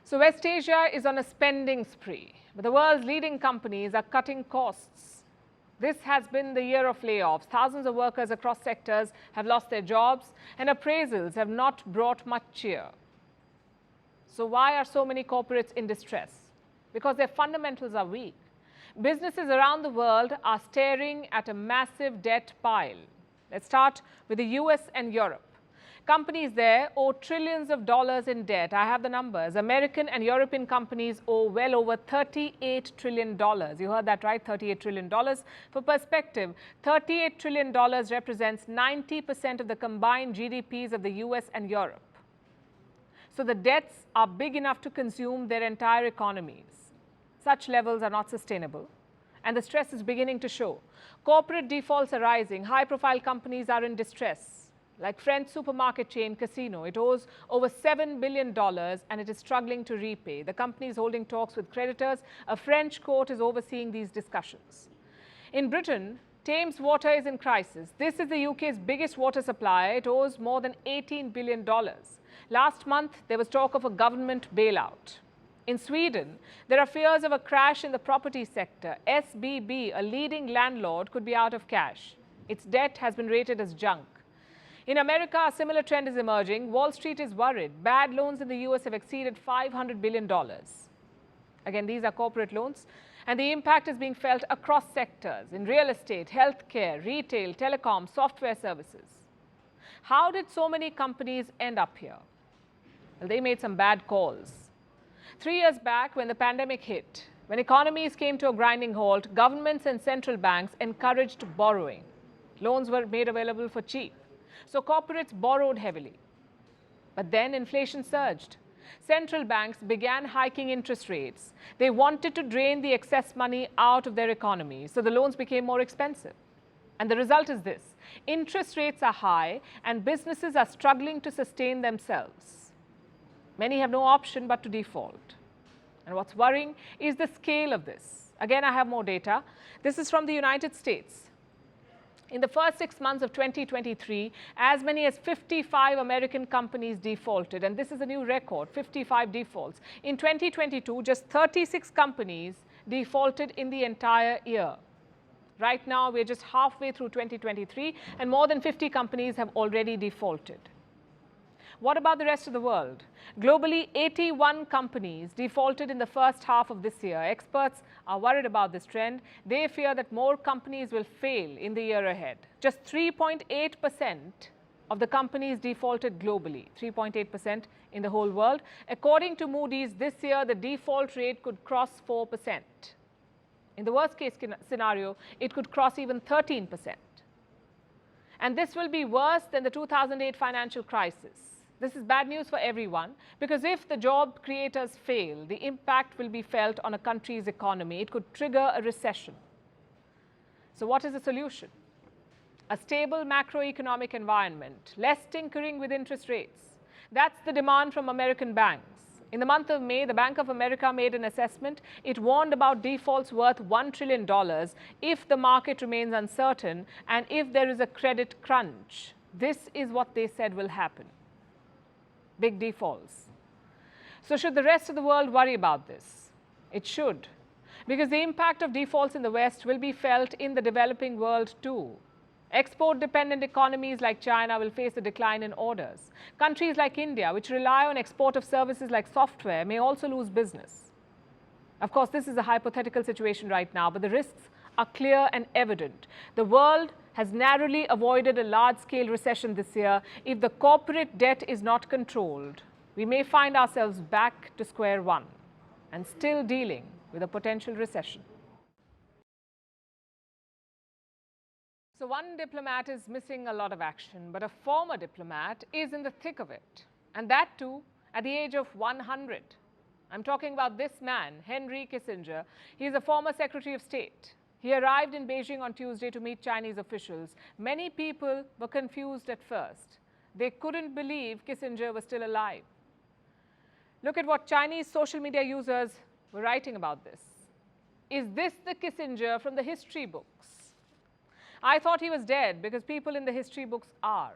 So West Asia is on a spending spree, but the world's leading companies are cutting costs. This has been the year of layoffs. Thousands of workers across sectors have lost their jobs, and appraisals have not brought much cheer. So why are so many corporates in distress? Because their fundamentals are weak. Businesses around the world are staring at a massive debt pile. Let's start with the US and Europe. Companies there owe trillions of dollars in debt. I have the numbers. American and European companies owe well over $38 trillion. You heard that right, $38 trillion. For perspective, $38 trillion represents 90% of the combined GDPs of the US and Europe. So the debts are big enough to consume their entire economies. Such levels are not sustainable, and the stress is beginning to show. Corporate defaults are rising. High-profile companies are in distress. Like French supermarket chain Casino, it owes over $7 billion and it is struggling to repay. The company is holding talks with creditors. A French court is overseeing these discussions. In Britain, Thames Water is in crisis. This is the UK's biggest water supplier. It owes more than $18 billion. Last month, there was talk of a government bailout. In Sweden, there are fears of a crash in the property sector. SBB, a leading landlord, could be out of cash. Its debt has been rated as junk. In America, a similar trend is emerging. Wall Street is worried. Bad loans in the US have exceeded $500 billion. Again, these are corporate loans, and the impact is being felt across sectors in real estate, healthcare, retail, telecom, software services. How did so many companies end up here? Well, they made some bad calls. 3 years back, when the pandemic hit, when economies came to a grinding halt, governments and central banks encouraged borrowing. Loans were made available for cheap. So corporates borrowed heavily. But then inflation surged. Central banks began hiking interest rates. They wanted to drain the excess money out of their economy, so the loans became more expensive. And the result is this: interest rates are high and businesses are struggling to sustain themselves. Many have no option but to default. And what's worrying is the scale of this. Again, I have more data. This is from the United States. In the first 6 months of 2023, as many as 55 American companies defaulted, and this is a new record, 55 defaults. In 2022, just 36 companies defaulted in the entire year. Right now, we're just halfway through 2023, and more than 50 companies have already defaulted. What about the rest of the world? Globally, 81 companies defaulted in the first half of this year. Experts are worried about this trend. They fear that more companies will fail in the year ahead. Just 3.8% of the companies defaulted globally, 3.8% in the whole world. According to Moody's, this year the default rate could cross 4%. In the worst case scenario, it could cross even 13%. And this will be worse than the 2008 financial crisis. This is bad news for everyone, because if the job creators fail, the impact will be felt on a country's economy. It could trigger a recession. So what is the solution? A stable macroeconomic environment, less tinkering with interest rates. That's the demand from American banks. In the month of May, the Bank of America made an assessment. It warned about defaults worth $1 trillion if the market remains uncertain and if there is a credit crunch. This is what they said will happen. Big defaults. So should the rest of the world worry about this? It should, because the impact of defaults in the West will be felt in the developing world too. Export-dependent economies like China will face a decline in orders. Countries like India, which rely on export of services like software, may also lose business. Of course, this is a hypothetical situation right now, but the risks are clear and evident. The world has narrowly avoided a large-scale recession this year. If the corporate debt is not controlled, we may find ourselves back to square one and still dealing with a potential recession. So one diplomat is missing a lot of action, but a former diplomat is in the thick of it, and that too at the age of 100. I'm talking about this man, Henry Kissinger. He is a former Secretary of State. He arrived in Beijing on Tuesday to meet Chinese officials. Many people were confused at first. They couldn't believe Kissinger was still alive. Look at what Chinese social media users were writing about this. Is this the Kissinger from the history books? I thought he was dead because people in the history books are.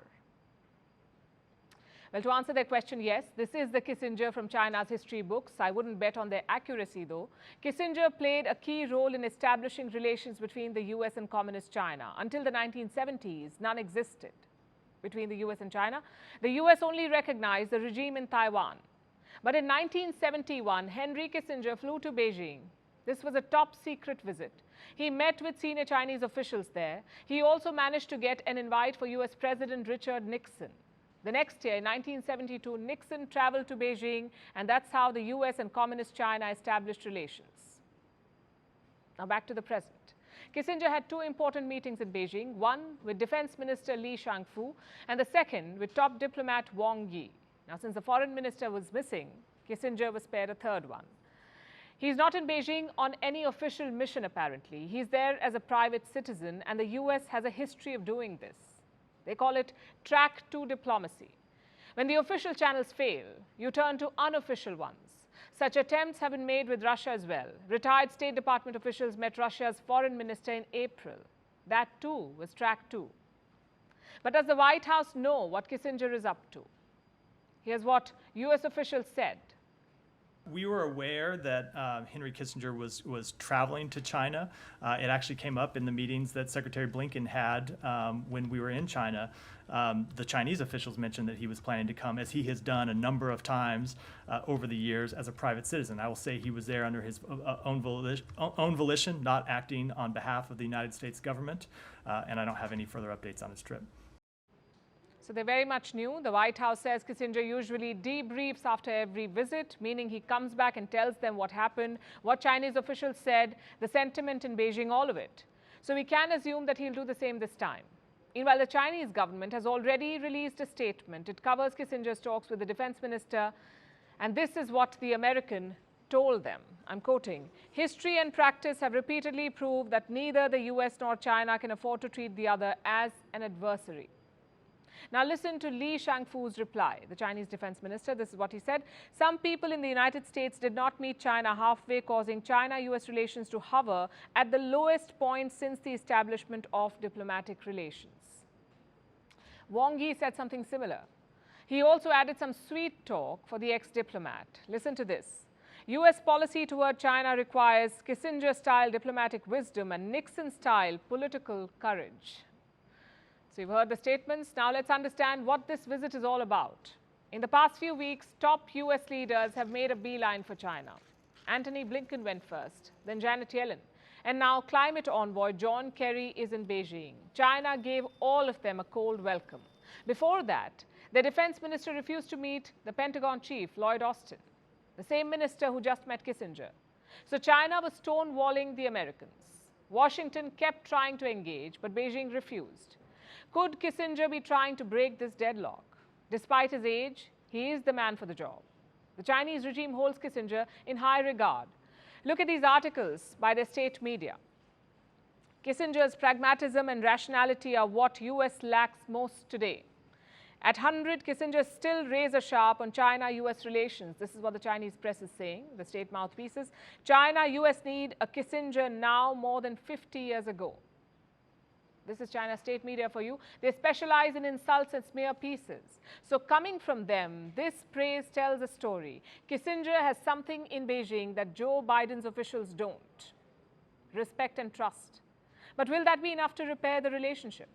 Well, to answer their question, yes, this is the Kissinger from China's history books. I wouldn't bet on their accuracy, though. Kissinger played a key role in establishing relations between the US and Communist China. Until the 1970s, none existed between the US and China. The US only recognized the regime in Taiwan. But in 1971, Henry Kissinger flew to Beijing. This was a top-secret visit. He met with senior Chinese officials there. He also managed to get an invite for US President Richard Nixon. The next year, in 1972, Nixon traveled to Beijing, and that's how the US and Communist China established relations. Now back to the present. Kissinger had two important meetings in Beijing, one with Defense Minister Li Shangfu, and the second with top diplomat Wang Yi. Now, since the foreign minister was missing, Kissinger was spared a third one. He's not in Beijing on any official mission, apparently. He's there as a private citizen, and the US has a history of doing this. They call it track 2 diplomacy. When the official channels fail, you turn to unofficial ones. Such attempts have been made with Russia as well. Retired State Department officials met Russia's foreign minister in April. That too was track 2. But does the White House know what Kissinger is up to? Here's what US officials said. We were aware that Henry Kissinger was traveling to China. It actually came up in the meetings that Secretary Blinken had when we were in China. The Chinese officials mentioned that he was planning to come, as he has done a number of times over the years as a private citizen. I will say he was there under his own volition, not acting on behalf of the United States government, and I don't have any further updates on his trip. So they're very much new. The White House says Kissinger usually debriefs after every visit, meaning he comes back and tells them what happened, what Chinese officials said, the sentiment in Beijing, all of it. So we can assume that he'll do the same this time. Meanwhile, the Chinese government has already released a statement. It covers Kissinger's talks with the defense minister, and this is what the American told them. I'm quoting, "History and practice have repeatedly proved that neither the US nor China can afford to treat the other as an adversary." Now listen to Li Shangfu's reply, the Chinese defense minister. This is what he said. "Some people in the United States did not meet China halfway, causing China-US relations to hover at the lowest point since the establishment of diplomatic relations." Wang Yi said something similar. He also added some sweet talk for the ex-diplomat. Listen to this. "US policy toward China requires Kissinger-style diplomatic wisdom and Nixon-style political courage." So you've heard the statements. Now let's understand what this visit is all about. In the past few weeks, top US leaders have made a beeline for China. Antony Blinken went first, then Janet Yellen. And now climate envoy John Kerry is in Beijing. China gave all of them a cold welcome. Before that, the defense minister refused to meet the Pentagon chief, Lloyd Austin, the same minister who just met Kissinger. So China was stonewalling the Americans. Washington kept trying to engage, but Beijing refused. Could Kissinger be trying to break this deadlock? Despite his age, he is the man for the job. The Chinese regime holds Kissinger in high regard. Look at these articles by their state media. Kissinger's pragmatism and rationality are what US lacks most today. At 100, Kissinger still razor sharp on China-US relations. This is what the Chinese press is saying, the state mouthpieces. China-US need a Kissinger now more than 50 years ago. This is China's state media for you. They specialize in insults and smear pieces. So coming from them, this praise tells a story. Kissinger has something in Beijing that Joe Biden's officials don't. Respect and trust. But will that be enough to repair the relationship?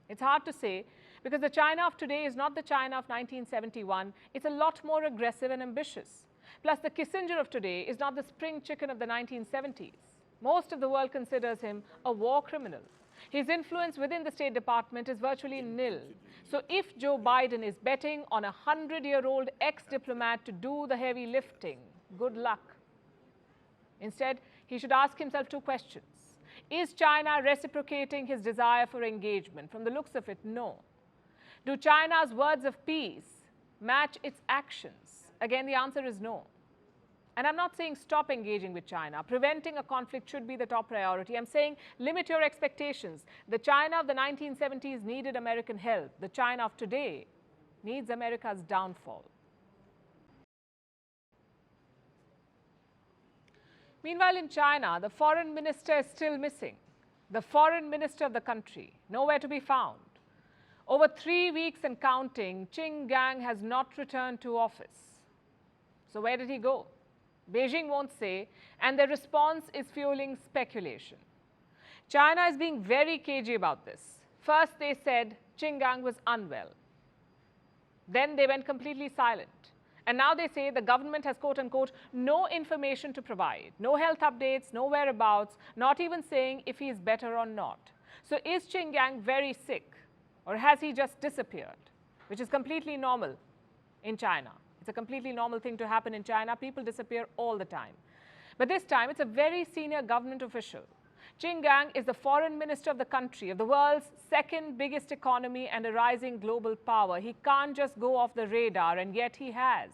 It's hard to say, because the China of today is not the China of 1971. It's a lot more aggressive and ambitious. Plus, the Kissinger of today is not the spring chicken of the 1970s. Most of the world considers him a war criminal. His influence within the State Department is virtually nil. So if Joe Biden is betting on a 100-year-old ex-diplomat to do the heavy lifting, good luck. Instead, he should ask himself two questions. Is China reciprocating his desire for engagement? From the looks of it, no. Do China's words of peace match its actions? Again, the answer is no. And I'm not saying stop engaging with China. Preventing a conflict should be the top priority. I'm saying limit your expectations. The China of the 1970s needed American help. The China of today needs America's downfall. Meanwhile, in China, the foreign minister is still missing. The foreign minister of the country, nowhere to be found. Over 3 weeks and counting, Qin Gang has not returned to office. So where did he go? Beijing won't say, and their response is fueling speculation. China is being very cagey about this. First, they said Qin Gang was unwell. Then they went completely silent. And now they say the government has, quote unquote, no information to provide, no health updates, no whereabouts, not even saying if he is better or not. So is Qin Gang very sick, or has he just disappeared? Which is completely normal in China. It's a completely normal thing to happen in China. People disappear all the time. But this time, it's a very senior government official. Qin Gang is the foreign minister of the country, of the world's second biggest economy and a rising global power. He can't just go off the radar, and yet he has.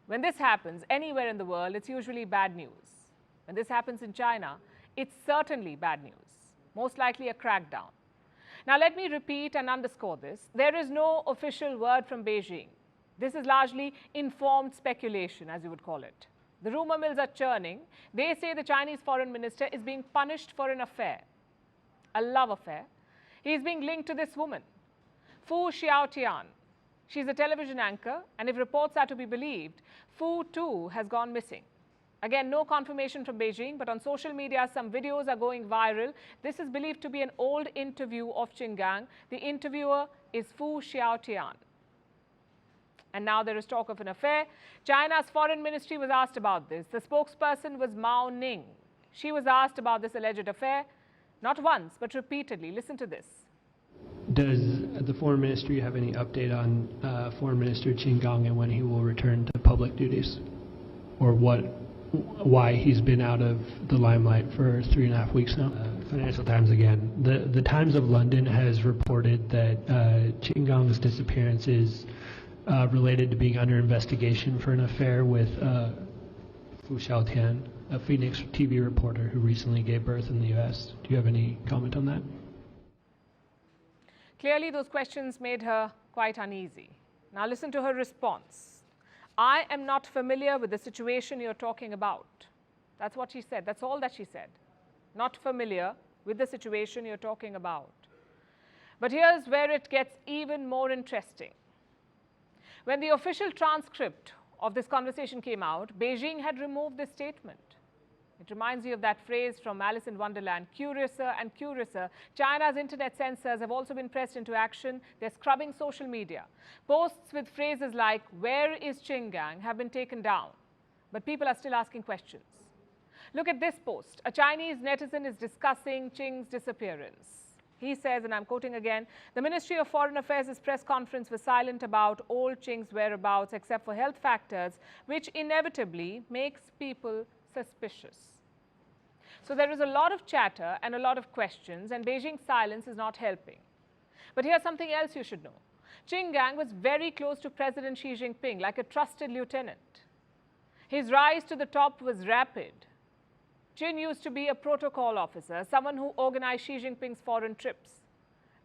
When this happens anywhere in the world, it's usually bad news. When this happens in China, it's certainly bad news, most likely a crackdown. Now, let me repeat and underscore this. There is no official word from Beijing. This is largely informed speculation, as you would call it. The rumor mills are churning. They say the Chinese foreign minister is being punished for an affair, a love affair. He is being linked to this woman, Fu Xiaotian. She's a television anchor, and if reports are to be believed, Fu too has gone missing. Again, no confirmation from Beijing, but on social media, some videos are going viral. This is believed to be an old interview of Qin Gang. The interviewer is Fu Xiaotian. And now there is talk of an affair. China's foreign ministry was asked about this. The spokesperson was Mao Ning. She was asked about this alleged affair, not once, but repeatedly. Listen to this. Does the foreign ministry have any update on Foreign Minister Qin Gang and when he will return to public duties? Or why he's been out of the limelight for 3.5 weeks now? Financial Times again. The Times of London has reported that Qin Gang's disappearance is related to being under investigation for an affair with Fu Xiaotian, a Phoenix TV reporter who recently gave birth in the U.S. Do you have any comment on that? Clearly, those questions made her quite uneasy. Now listen to her response. I am not familiar with the situation you're talking about. That's what she said. That's all that she said. Not familiar with the situation you're talking about. But here's where it gets even more interesting. When the official transcript of this conversation came out, Beijing had removed this statement. It reminds you of that phrase from Alice in Wonderland, curiouser and curiouser. China's internet censors have also been pressed into action. They're scrubbing social media. Posts with phrases like, "Where is Qin Gang?" have been taken down. But people are still asking questions. Look at this post. A Chinese netizen is discussing Qing's disappearance. He says, and I'm quoting again, "The Ministry of Foreign Affairs' press conference was silent about old Qing's whereabouts except for health factors, which inevitably makes people suspicious." So there is a lot of chatter and a lot of questions, and Beijing's silence is not helping. But here's something else you should know. Qin Gang was very close to President Xi Jinping, like a trusted lieutenant. His rise to the top was rapid. Qin used to be a protocol officer, someone who organized Xi Jinping's foreign trips.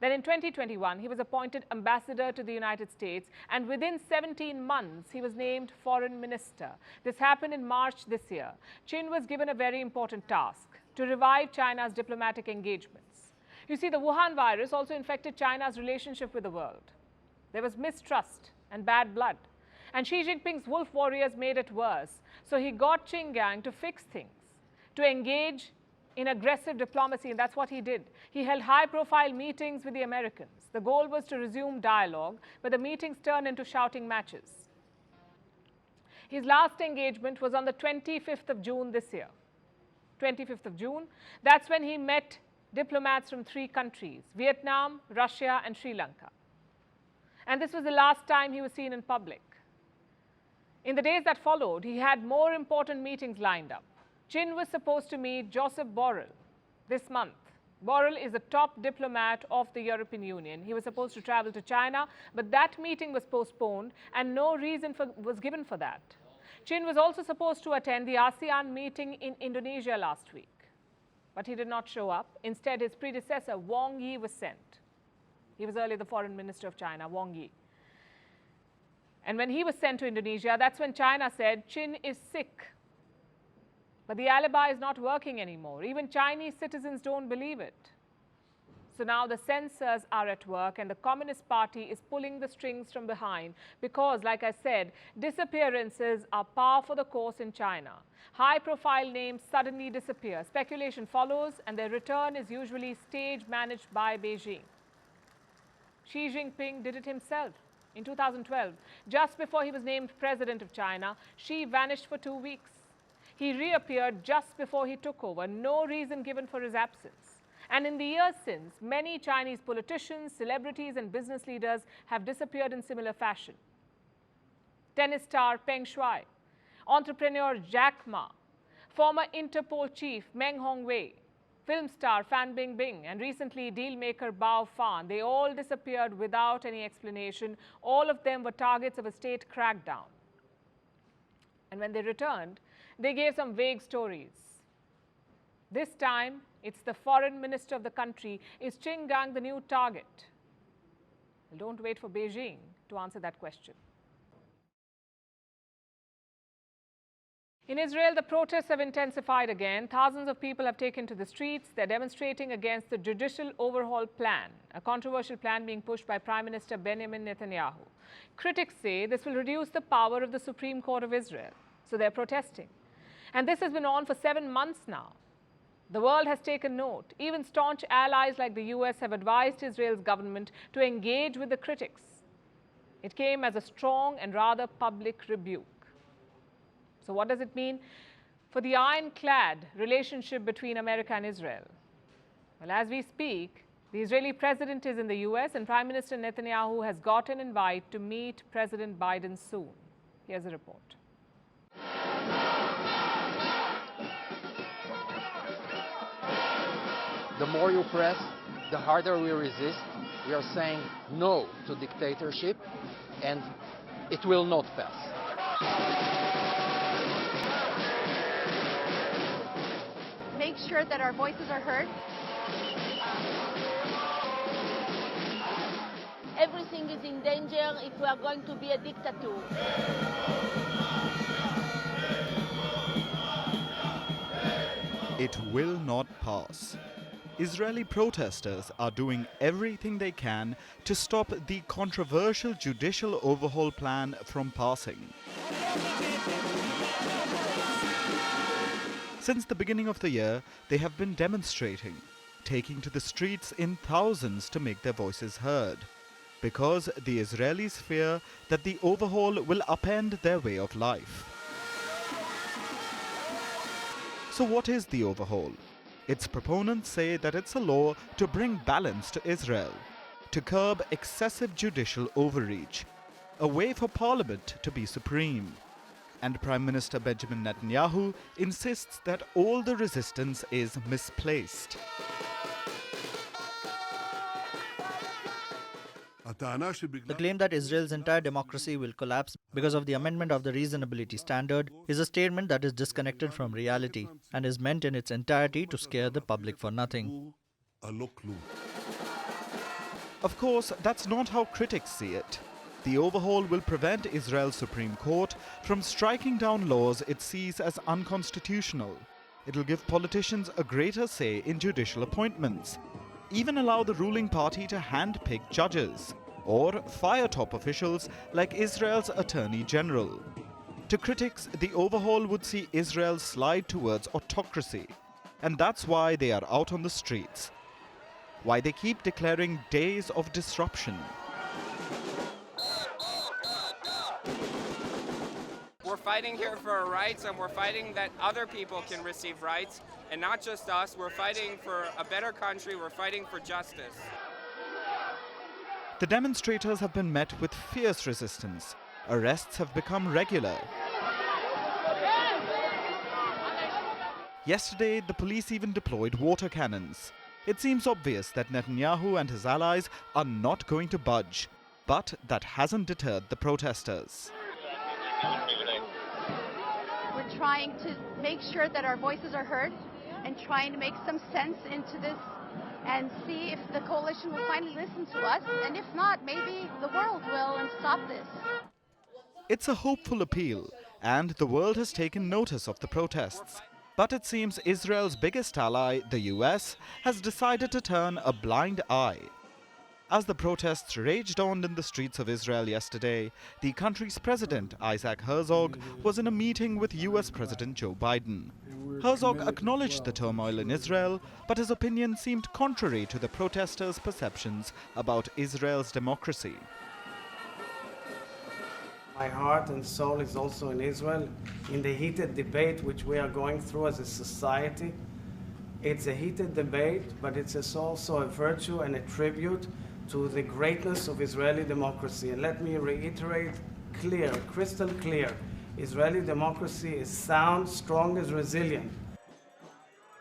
Then in 2021, he was appointed ambassador to the United States, and within 17 months, he was named foreign minister. This happened in March this year. Qin was given a very important task, to revive China's diplomatic engagements. You see, the Wuhan virus also infected China's relationship with the world. There was mistrust and bad blood. And Xi Jinping's wolf warriors made it worse. So he got Qin Gang to fix things, to engage in aggressive diplomacy, and that's what he did. He held high-profile meetings with the Americans. The goal was to resume dialogue, but the meetings turned into shouting matches. His last engagement was on the 25th of June this year. 25th of June, that's when he met diplomats from 3 countries, Vietnam, Russia, and Sri Lanka. And this was the last time he was seen in public. In the days that followed, he had more important meetings lined up. Qin was supposed to meet Joseph Borrell this month. Borrell is a top diplomat of the European Union. He was supposed to travel to China, but that meeting was postponed and no reason was given for that. Qin was also supposed to attend the ASEAN meeting in Indonesia last week, but he did not show up. Instead, his predecessor, Wang Yi, was sent. He was earlier the foreign minister of China, Wang Yi. And when he was sent to Indonesia, that's when China said, Qin is sick. But the alibi is not working anymore. Even Chinese citizens don't believe it. So now the censors are at work and the Communist Party is pulling the strings from behind because, like I said, disappearances are par for the course in China. High-profile names suddenly disappear. Speculation follows and their return is usually stage-managed by Beijing. Xi Jinping did it himself. In 2012, just before he was named president of China, Xi vanished for 2 weeks. He reappeared just before he took over, no reason given for his absence. And in the years since, many Chinese politicians, celebrities and business leaders have disappeared in similar fashion. Tennis star Peng Shuai, entrepreneur Jack Ma, former Interpol chief Meng Hongwei, film star Fan Bingbing and recently dealmaker Bao Fan, they all disappeared without any explanation. All of them were targets of a state crackdown. And when they returned, they gave some vague stories. This time, it's the foreign minister of the country. Is Qin Gang the new target? Well, don't wait for Beijing to answer that question. In Israel, the protests have intensified again. Thousands of people have taken to the streets. They're demonstrating against the judicial overhaul plan, a controversial plan being pushed by Prime Minister Benjamin Netanyahu. Critics say this will reduce the power of the Supreme Court of Israel. So they're protesting. And this has been on for 7 months now. The world has taken note. Even staunch allies like the US have advised Israel's government to engage with the critics. It came as a strong and rather public rebuke. So what does it mean for the ironclad relationship between America and Israel? Well, as we speak, the Israeli president is in the US and Prime Minister Netanyahu has got an invite to meet President Biden soon. Here's a report. The more you press, the harder we resist. We are saying no to dictatorship, and it will not pass. Make sure that our voices are heard. Everything is in danger if we are going to be a dictator. It will not pass. Israeli protesters are doing everything they can to stop the controversial judicial overhaul plan from passing. Since the beginning of the year, they have been demonstrating, taking to the streets in thousands to make their voices heard, because the Israelis fear that the overhaul will upend their way of life. So what is the overhaul? Its proponents say that it's a law to bring balance to Israel, to curb excessive judicial overreach, a way for parliament to be supreme. And Prime Minister Benjamin Netanyahu insists that all the resistance is misplaced. The claim that Israel's entire democracy will collapse because of the amendment of the reasonability standard is a statement that is disconnected from reality and is meant in its entirety to scare the public for nothing. Of course, that's not how critics see it. The overhaul will prevent Israel's Supreme Court from striking down laws it sees as unconstitutional. It'll give politicians a greater say in judicial appointments, even allow the ruling party to hand-pick judges, or fire top officials like Israel's Attorney General. To critics, the overhaul would see Israel slide towards autocracy, and that's why they are out on the streets. Why they keep declaring days of disruption. We're fighting here for our rights, and we're fighting that other people can receive rights, and not just us. We're fighting for a better country. We're fighting for justice. The demonstrators have been met with fierce resistance. Arrests have become regular. Yesterday, the police even deployed water cannons. It seems obvious that Netanyahu and his allies are not going to budge, but that hasn't deterred the protesters. We're trying to make sure that our voices are heard and trying to make some sense into this and see if the coalition will finally listen to us, and if not, maybe the world will and stop this. It's a hopeful appeal, and the world has taken notice of the protests. But it seems Israel's biggest ally, the US, has decided to turn a blind eye. As the protests raged on in the streets of Israel yesterday, the country's president, Isaac Herzog, was in a meeting with US President Joe Biden. Herzog acknowledged the turmoil in Israel, but his opinion seemed contrary to the protesters' perceptions about Israel's democracy. My heart and soul is also in Israel, in the heated debate which we are going through as a society. It's a heated debate, but it's also a virtue and a tribute to the greatness of Israeli democracy. And let me reiterate clear, crystal clear, Israeli democracy is sound, strong, and resilient.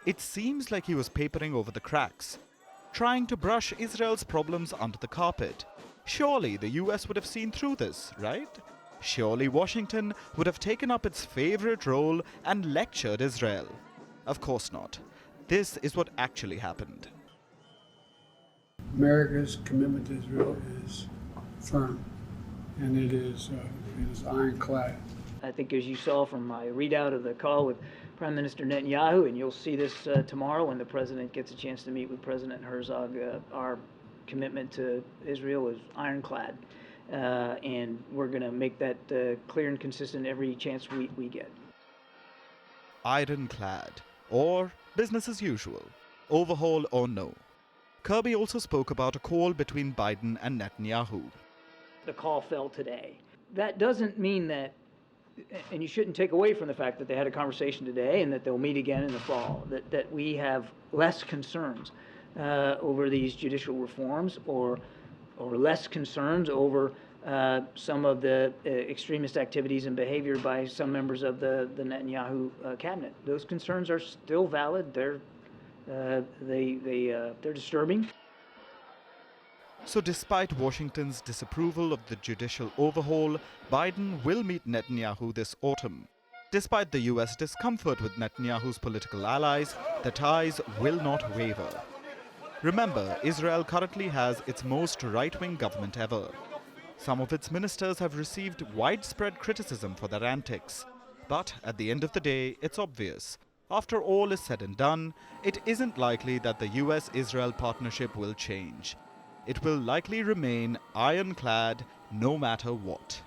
It seems like he was papering over the cracks, trying to brush Israel's problems under the carpet. Surely the US would have seen through this, right? Surely Washington would have taken up its favorite role and lectured Israel. Of course not. This is what actually happened. America's commitment to Israel is firm, and it is ironclad. I think as you saw from my readout of the call with Prime Minister Netanyahu, and you'll see this tomorrow when the President gets a chance to meet with President Herzog, our commitment to Israel is ironclad. And we're going to make that clear and consistent every chance we get. Ironclad, or business as usual, overhaul or no. Kirby also spoke about a call between Biden and Netanyahu. The call fell today. That doesn't mean that, and you shouldn't take away from the fact that they had a conversation today and that they'll meet again in the fall, that we have less concerns over these judicial reforms or less concerns over some of the extremist activities and behavior by some members of the Netanyahu cabinet. Those concerns are still valid. They're disturbing. So despite Washington's disapproval of the judicial overhaul, Biden will meet Netanyahu this autumn. Despite the US discomfort with Netanyahu's political allies, the ties will not waver. Remember, Israel currently has its most right-wing government ever. Some of its ministers have received widespread criticism for their antics. But at the end of the day, it's obvious. After all is said and done, it isn't likely that the US-Israel partnership will change. It will likely remain ironclad no matter what.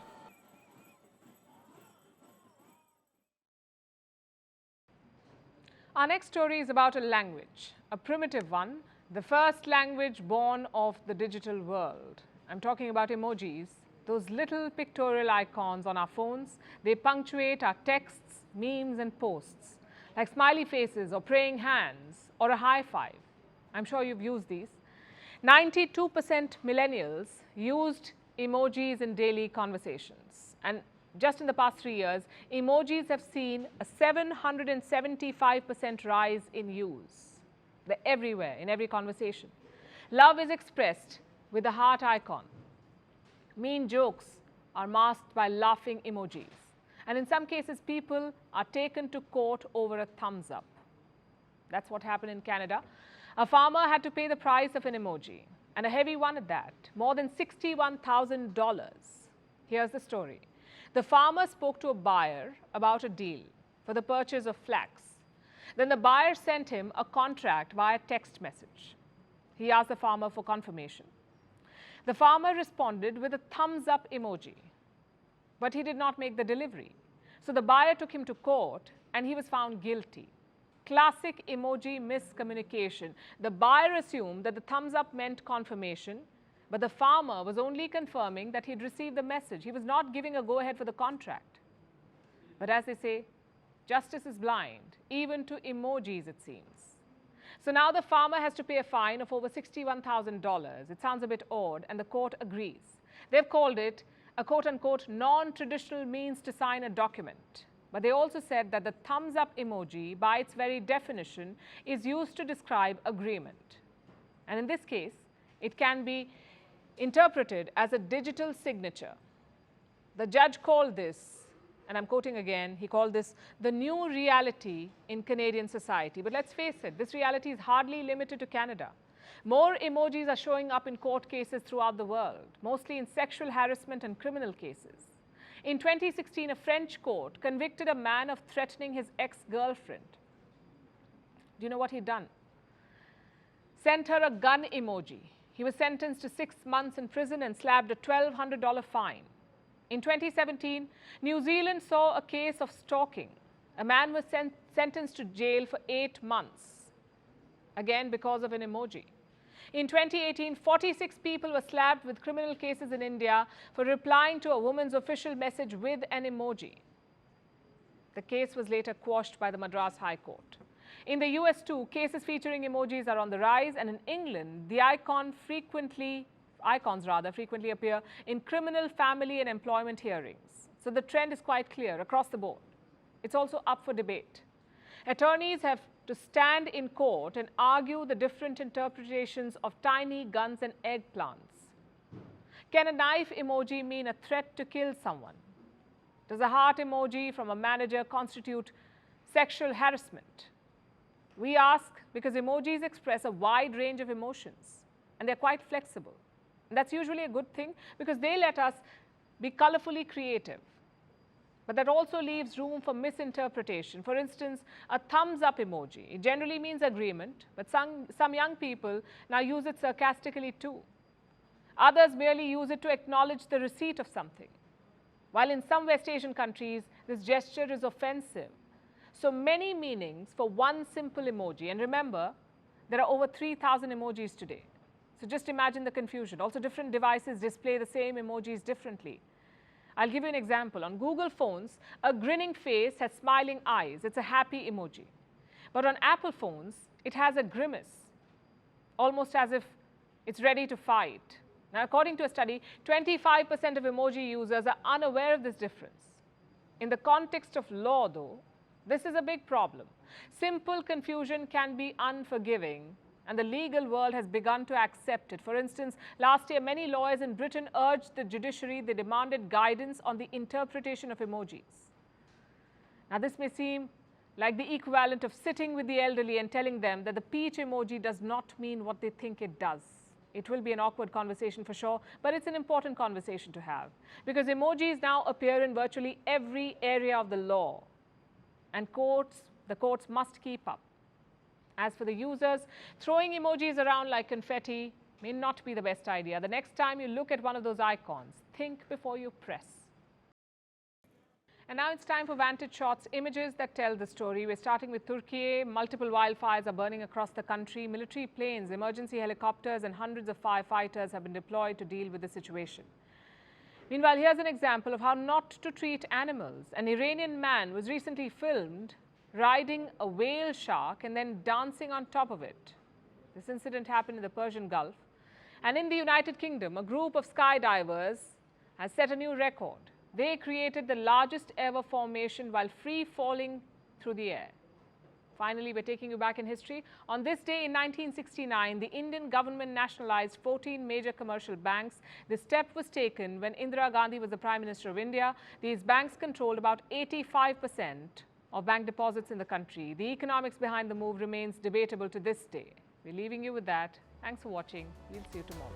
Our next story is about a language, a primitive one, the first language born of the digital world. I'm talking about emojis, those little pictorial icons on our phones. They punctuate our texts, memes and posts, like smiley faces or praying hands or a high five. I'm sure you've used these. 92% millennials used emojis in daily conversations. And just in the past 3 years, emojis have seen a 775% rise in use. They're everywhere, in every conversation. Love is expressed with a heart icon. Mean jokes are masked by laughing emojis. And in some cases, people are taken to court over a thumbs up. That's what happened in Canada. A farmer had to pay the price of an emoji, and a heavy one at that, more than $61,000. Here's the story. The farmer spoke to a buyer about a deal for the purchase of flax. Then the buyer sent him a contract via text message. He asked the farmer for confirmation. The farmer responded with a thumbs up emoji, but he did not make the delivery. So the buyer took him to court and he was found guilty. Classic emoji miscommunication. The buyer assumed that the thumbs up meant confirmation, but the farmer was only confirming that he'd received the message. He was not giving a go-ahead for the contract. But as they say, justice is blind, even to emojis, it seems. So now the farmer has to pay a fine of over $61,000. It sounds a bit odd, and the court agrees. They've called it a quote-unquote non-traditional means to sign a document. But they also said that the thumbs-up emoji, by its very definition, is used to describe agreement. And in this case, it can be interpreted as a digital signature. The judge called this, and I'm quoting again, he called this the new reality in Canadian society. But let's face it, this reality is hardly limited to Canada. More emojis are showing up in court cases throughout the world, mostly in sexual harassment and criminal cases. In 2016, a French court convicted a man of threatening his ex-girlfriend. Do you know what he'd done? Sent her a gun emoji. He was sentenced to 6 months in prison and slapped a $1,200 fine. In 2017, New Zealand saw a case of stalking. A man was sentenced to jail for 8 months, again because of an emoji. In 2018, 46 people were slapped with criminal cases in India for replying to a woman's official message with an emoji. The case was later quashed by the Madras High Court. In the US too, cases featuring emojis are on the rise, and in England, the icons frequently appear in criminal, family and employment hearings. So the trend is quite clear across the board. It's also up for debate. Attorneys have to stand in court and argue the different interpretations of tiny guns and eggplants. Can a knife emoji mean a threat to kill someone? Does a heart emoji from a manager constitute sexual harassment? We ask because emojis express a wide range of emotions and they're quite flexible. And that's usually a good thing because they let us be colorfully creative. But that also leaves room for misinterpretation. For instance, a thumbs up emoji. It generally means agreement, but some young people now use it sarcastically too. Others merely use it to acknowledge the receipt of something. While in some West Asian countries, this gesture is offensive. So many meanings for one simple emoji. And remember, there are over 3,000 emojis today. So just imagine the confusion. Also, different devices display the same emojis differently. I'll give you an example. On Google phones, a grinning face has smiling eyes. It's a happy emoji. But on Apple phones, it has a grimace, almost as if it's ready to fight. Now, according to a study, 25% of emoji users are unaware of this difference. In the context of law, though, this is a big problem. Simple confusion can be unforgiving, and the legal world has begun to accept it. For instance, last year, many lawyers in Britain urged the judiciary, they demanded guidance on the interpretation of emojis. Now, this may seem like the equivalent of sitting with the elderly and telling them that the peach emoji does not mean what they think it does. It will be an awkward conversation for sure, but it's an important conversation to have because emojis now appear in virtually every area of the law. And the courts must keep up. As for the users, throwing emojis around like confetti may not be the best idea. The next time you look at one of those icons, think before you press. And now it's time for Vantage Shots, images that tell the story. We're starting with Turkey. Multiple wildfires are burning across the country. Military planes, emergency helicopters, and hundreds of firefighters have been deployed to deal with the situation. Meanwhile, here's an example of how not to treat animals. An Iranian man was recently filmed riding a whale shark and then dancing on top of it. This incident happened in the Persian Gulf. And in the United Kingdom, a group of skydivers has set a new record. They created the largest ever formation while free falling through the air. Finally, we're taking you back in history. On this day in 1969, the Indian government nationalized 14 major commercial banks. This step was taken when Indira Gandhi was the Prime Minister of India. These banks controlled about 85% of bank deposits in the country. The economics behind the move remains debatable to this day. We're leaving you with that. Thanks for watching. We'll see you tomorrow.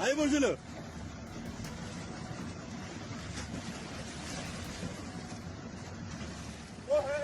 Hi, bonjour. Oh,